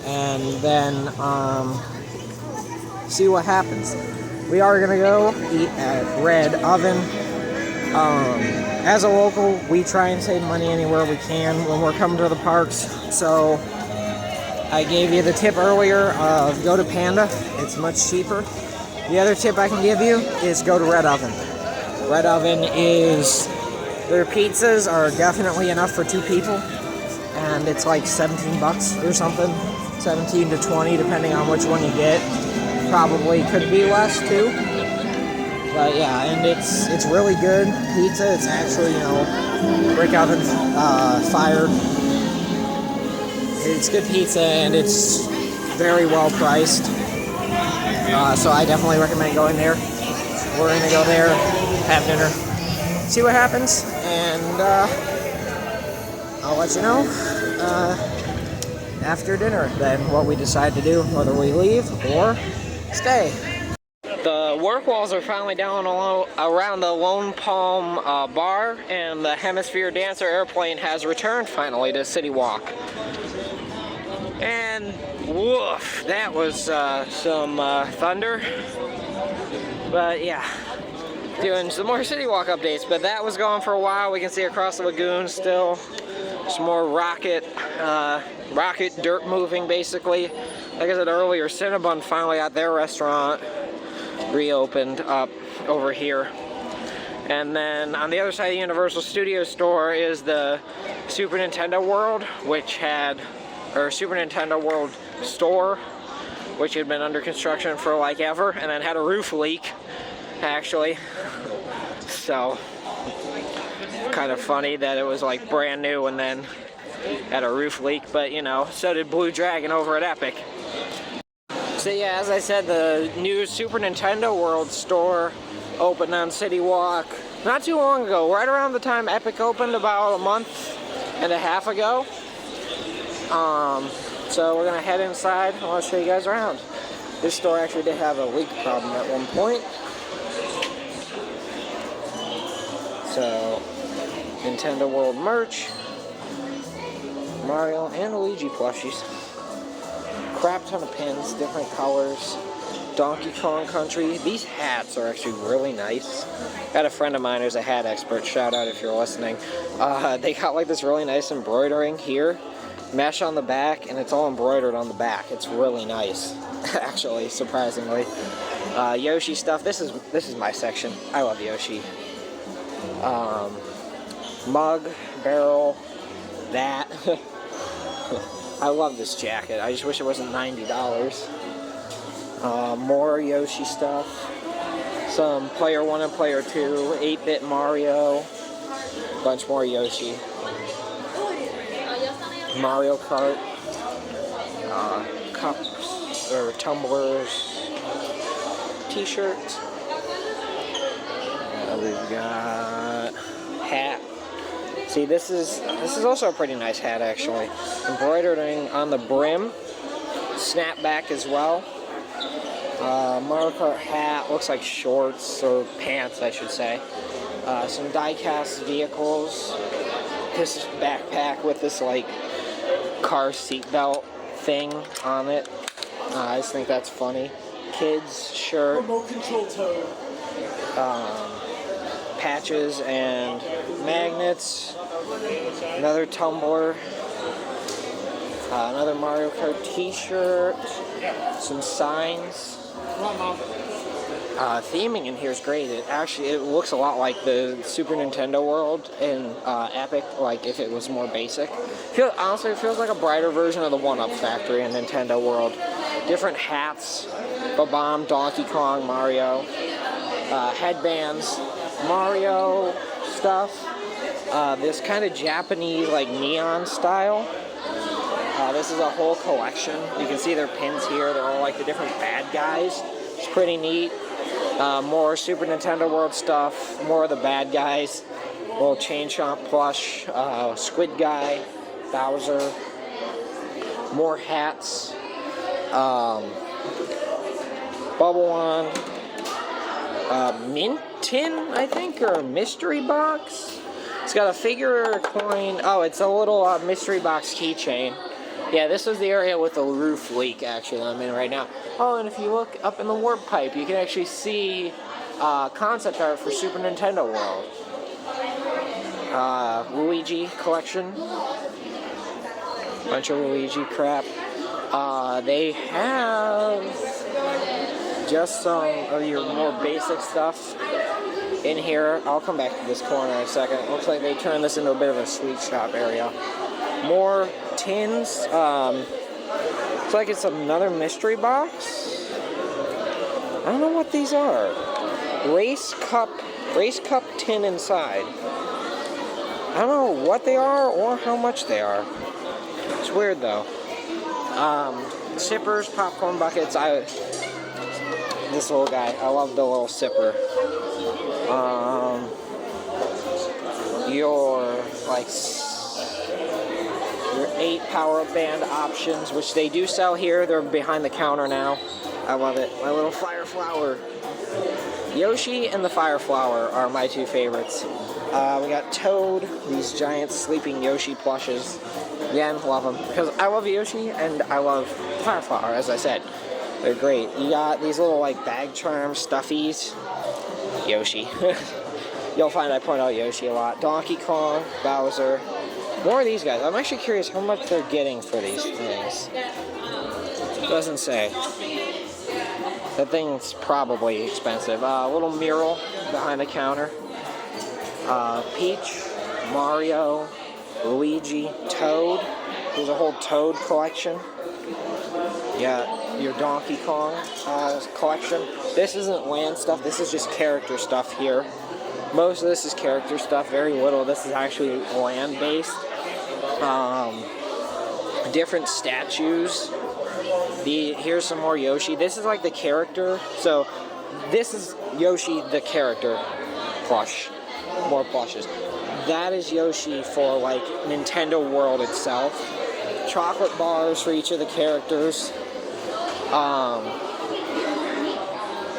and then see what happens. We are going to go eat at Red Oven. As a local, we try and save money anywhere we can when we're coming to the parks, so I gave you the tip earlier of go to Panda. It's much cheaper. The other tip I can give you is go to Red Oven. Red Oven is, their pizzas are definitely enough for 2 people, and it's like 17 bucks or something, 17 to 20 depending on which one you get. Probably could be less too, but yeah, and it's really good pizza. It's actually, you know, brick oven fired. It's good pizza and it's very well priced. So I definitely recommend going there. We're going to go there, have dinner, see what happens, and I'll let you know after dinner then what we decide to do, whether we leave or stay. The work walls are finally down around the Lone Palm bar, and the Hemisphere Dancer airplane has returned finally to City Walk. And woof, that was some thunder. But yeah, doing some more City Walk updates. But that was going for a while. We can see across the lagoon still some more rocket dirt moving, basically. Like I said earlier, Cinnabon finally got their restaurant reopened up over here. And then on the other side of the Universal Studios store is the Super Nintendo World, Super Nintendo World store, which had been under construction for like ever, and then had a roof leak, actually. So, kind of funny that it was like brand new and then had a roof leak, but you know, so did Blue Dragon over at Epic. So yeah, as I said, the new Super Nintendo World store opened on City Walk not too long ago, right around the time Epic opened, about a month and a half ago. So we're gonna head inside. I want to show you guys around. This store actually did have a leak problem at one point. So, Nintendo World merch, Mario and Luigi plushies, crap ton of pins, different colors, Donkey Kong Country. These hats are actually really nice. Got a friend of mine who's a hat expert, shout out if you're listening. They got like this really nice embroidering here, mesh on the back, and it's all embroidered on the back. It's really nice, actually, surprisingly. Yoshi stuff, this is my section. I love Yoshi. Mug, barrel, that. I love this jacket. I just wish it wasn't $90. More Yoshi stuff. Some Player 1 and Player 2, 8-bit Mario, bunch more Yoshi. Mario Kart, cups or tumblers, t-shirts. We've got hat. See, this is also a pretty nice hat, actually. Embroidering on the brim, snapback as well. Mario Kart hat, looks like shorts or pants, I should say. Some die-cast vehicles. This backpack with this like car seatbelt thing on it. I just think that's funny. Kids shirt. Remote control toad. Patches and magnets. Another tumbler. Another Mario Kart t-shirt. Some signs. Theming in here is great. It looks a lot like the Super Nintendo World in Epic, like if it was more basic. Honestly, it feels like a brighter version of the 1-Up Factory in Nintendo World. Different hats, Bob-omb, Donkey Kong, Mario, headbands, Mario stuff. This kind of Japanese, like neon style. This is a whole collection. You can see their pins here. They're all like the different bad guys. It's pretty neat. More Super Nintendo World stuff, more of the bad guys, little Chain Chomp plush, Squid Guy, Bowser, more hats, Bubble One, Mint Tin, I think, or a mystery box. It's got a figure or a coin. Oh, it's a little mystery box keychain. Yeah, this was the area with the roof leak, actually, that I'm in right now. Oh, and if you look up in the warp pipe, you can actually see concept art for Super Nintendo World. Luigi collection. Bunch of Luigi crap. They have just some of your more basic stuff in here. I'll come back to this corner in a second. Looks like they turned this into a bit of a sweet shop area. More tins. Looks like it's another mystery box. I don't know what these are. Race cup tin inside. I don't know what they are or how much they are. It's weird though. Sippers, popcorn buckets. This little guy. I love the little sipper. Your 8 power-up band options, which they do sell here. They're behind the counter now. I love it. My little fire flower. Yoshi and the Fire Flower are my two favorites. We got Toad, these giant sleeping Yoshi plushes. Again, love them. Because I love Yoshi and I love Fire Flower, as I said. They're great. You got these little like bag charm stuffies. Yoshi. You'll find I point out Yoshi a lot. Donkey Kong, Bowser. More of these guys. I'm actually curious how much they're getting for these things. Doesn't say. That thing's probably expensive. Little mural behind the counter. Peach, Mario, Luigi, Toad. There's a whole Toad collection. Yeah, your Donkey Kong collection. This isn't land stuff. This is just character stuff here. Most of this is character stuff. Very little. This is actually land-based. Different statues. Here's some more Yoshi. This is like the character. So this is Yoshi the character plush. More plushes. That is Yoshi for like Nintendo World itself. Chocolate bars for each of the characters.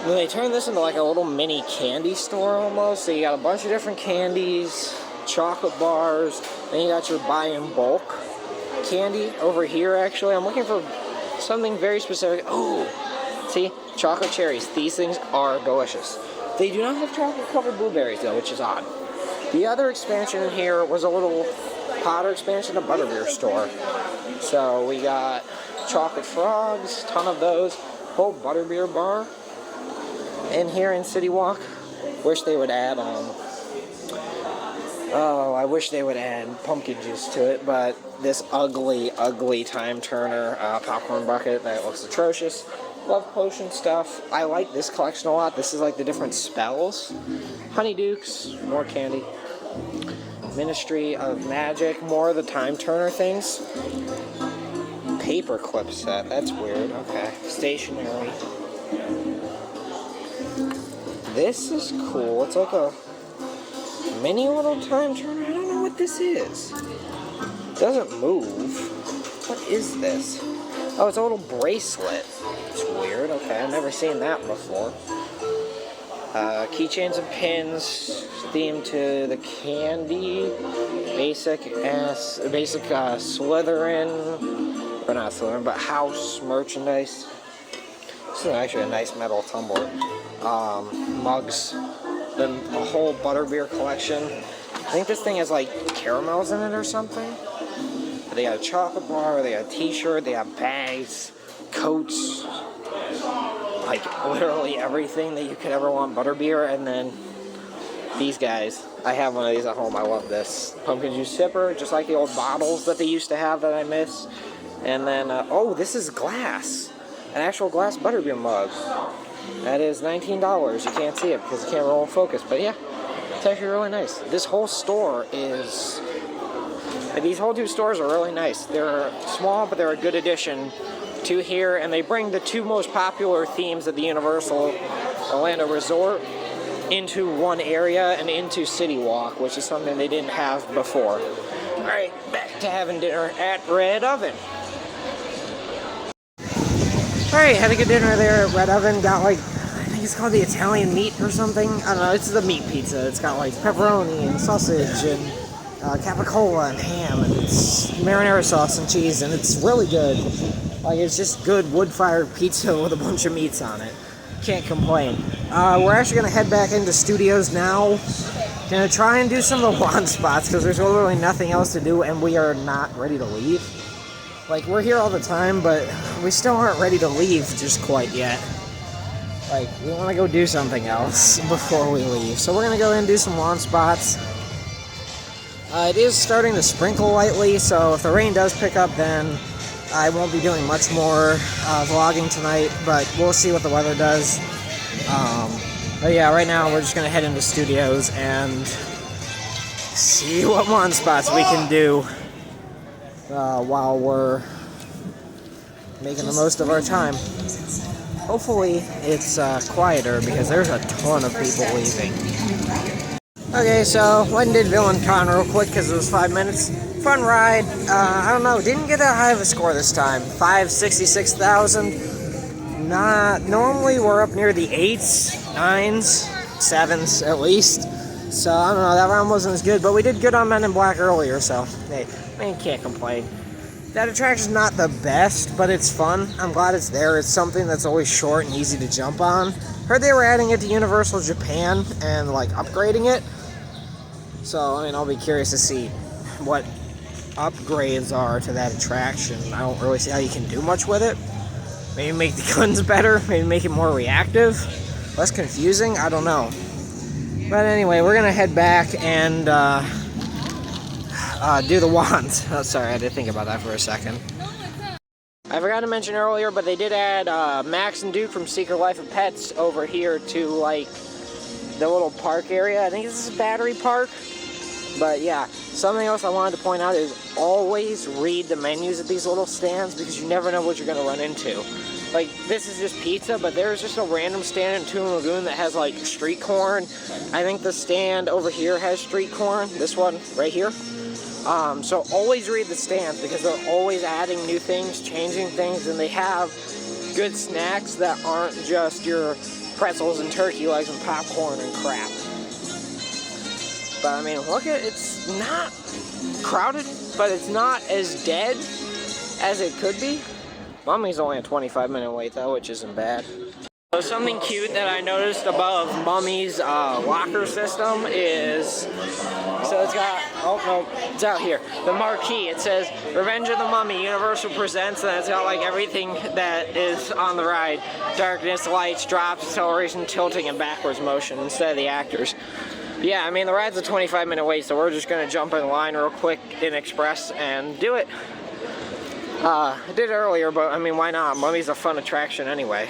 They turned this into like a little mini candy store almost. So you got a bunch of different candies, chocolate bars, then you got your buy in bulk candy over here actually. I'm looking for something very specific. Oh, see? Chocolate cherries. These things are delicious. They do not have chocolate covered blueberries though, which is odd. The other expansion in here was a little Potter expansion, a butterbeer store. So we got chocolate frogs, ton of those, whole butterbeer bar. In here in City Walk, wish they would add I wish they would add pumpkin juice to it, but this ugly, ugly time turner popcorn bucket that looks atrocious. Love potion stuff. I like this collection a lot. This is like the different spells. Honeydukes, more candy. Ministry of Magic, more of the time turner things. Paperclip set, that's weird. Okay, stationery. This is cool. It's like a mini little time turner. I don't know what this is. It doesn't move. What is this? Oh, it's a little bracelet. It's weird. Okay, I've never seen that before. Keychains and pins themed to the candy. Basic Slytherin. Or not Slytherin, but house merchandise. This is actually a nice metal tumbler. Mugs, then a whole butterbeer collection. I think this thing has like caramels in it or something. But they got a chocolate bar, they got a t-shirt, they got bags, coats, like literally everything that you could ever want butterbeer. And then these guys, I have one of these at home. I love this pumpkin juice sipper, just like the old bottles that they used to have that I miss. And then oh, this is glass, an actual glass butterbeer mug. That is $19. You can't see it because the camera won't focus, but yeah, it's actually really nice. This whole store is... These whole two stores are really nice. They're small, but they're a good addition to here, and they bring the two most popular themes at the Universal Orlando Resort into one area and into City Walk, which is something they didn't have before. Alright, back to having dinner at Red Oven. Alright, had a good dinner there at Red Oven. Got like, I think it's called the Italian meat or something. I don't know, it's the meat pizza. It's got like pepperoni and sausage and capicola and ham, and it's marinara sauce and cheese, and it's really good. Like, it's just good wood-fired pizza with a bunch of meats on it. Can't complain. We're actually going to head back into studios now. Gonna try and do some of the lawn spots because there's literally nothing else to do, and we are not ready to leave. Like, we're here all the time, but we still aren't ready to leave just quite yet. Like, we want to go do something else before we leave. So we're going to go in and do some lawn spots. It is starting to sprinkle lightly, so if the rain does pick up, then I won't be doing much more vlogging tonight, but we'll see what the weather does. But yeah, right now we're just going to head into studios and see what lawn spots we can do while we're making the most of our time. Hopefully it's quieter because there's a ton of people leaving. Okay, so went and did VillainCon real quick because it was 5 minutes. Fun ride. I don't know, didn't get that high of a score this time. 566,000. Not normally we're up near the 8s. 9s, 7s at least. So I don't know, that round wasn't as good, but we did good on Men in Black earlier, so hey, man, can't complain. That attraction's not the best, but it's fun. I'm glad it's there. It's something that's always short and easy to jump on. Heard they were adding it to Universal Japan and like upgrading it. So I mean, I'll be curious to see what upgrades are to that attraction. I don't really see how you can do much with it. Maybe make the guns better, maybe make it more reactive, less confusing, I don't know. But anyway, we're gonna head back and do the wands. Oh, sorry, I had to think about that for a second. I forgot to mention earlier, but they did add Max and Duke from Secret Life of Pets over here to like the little park area. I think this is a battery park. But yeah, something else I wanted to point out is always read the menus at these little stands because you never know what you're gonna run into. Like, this is just pizza, but there's just a random stand in Toon Lagoon that has like street corn. I think the stand over here has street corn, this one right here. So always read the stands because they're always adding new things, changing things, and they have good snacks that aren't just your pretzels and turkey legs and popcorn and crap. But I mean, look at, it's not crowded, but it's not as dead as it could be. Mummy's only a 25-minute wait though, which isn't bad. So something cute that I noticed above Mummy's locker system is, so it's got, oh no, it's out here, the marquee. It says, Revenge of the Mummy, Universal Presents, and it's got like everything that is on the ride. Darkness, lights, drops, acceleration, tilting, and backwards motion instead of the actors. Yeah, I mean, the ride's a 25-minute wait, so we're just going to jump in line real quick in Express and do it. I did it earlier, but I mean, why not? Mummy's a fun attraction anyway.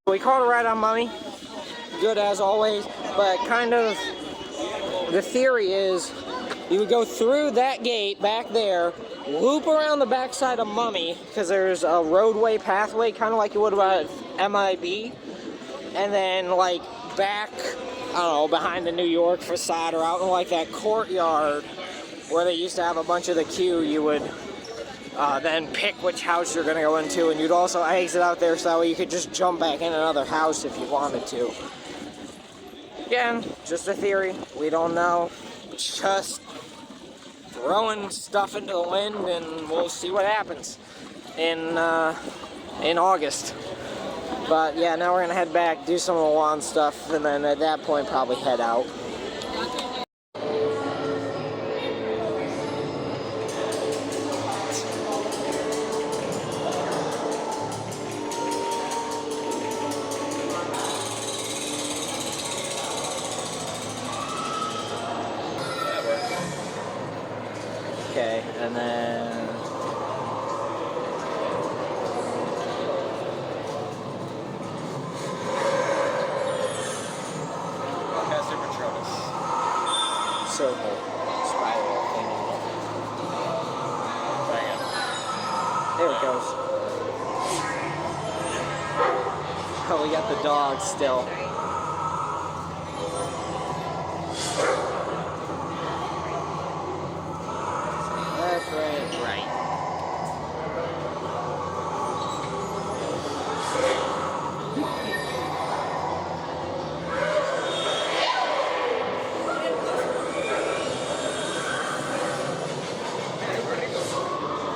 We called a ride on Mummy. Good as always, but kind of the theory is you would go through that gate back there, loop around the backside of Mummy, because there's a roadway pathway, kind of like you would about MIB, and then like back, I don't know, behind the New York facade or out in like that courtyard where they used to have a bunch of the queue. You would then pick which house you're going to go into, and you'd also exit out there so that way you could just jump back in another house if you wanted to. Again, just a theory, we don't know, just throwing stuff into the wind, and we'll see what happens in August. But yeah, now we're gonna head back, do some of the lawn stuff, and then at that point probably head out. Okay, and then circle, spiral thing. There it goes. Oh, we got the dog still. Left, right.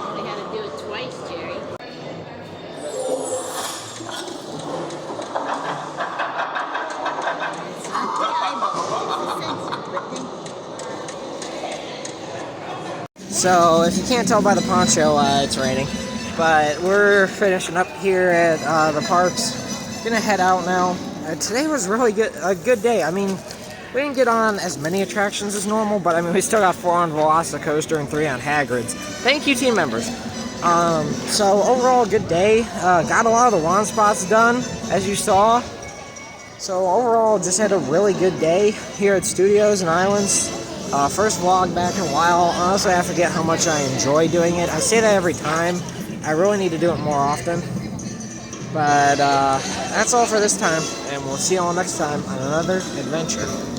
Only had to do it twice, Jerry. So, if you can't tell by the poncho, it's raining. But we're finishing up here at the parks. Gonna head out now. Today was really a good day. I mean, we didn't get on as many attractions as normal, but I mean, we still got 4 on Velocicoaster and 3 on Hagrid's. Thank you, team members. So, overall, good day. Got a lot of the lawn spots done, as you saw. So, overall, just had a really good day here at Studios and Islands. First vlog back in a while. Honestly, I forget how much I enjoy doing it. I say that every time. I really need to do it more often. But that's all for this time, and we'll see you all next time on another adventure.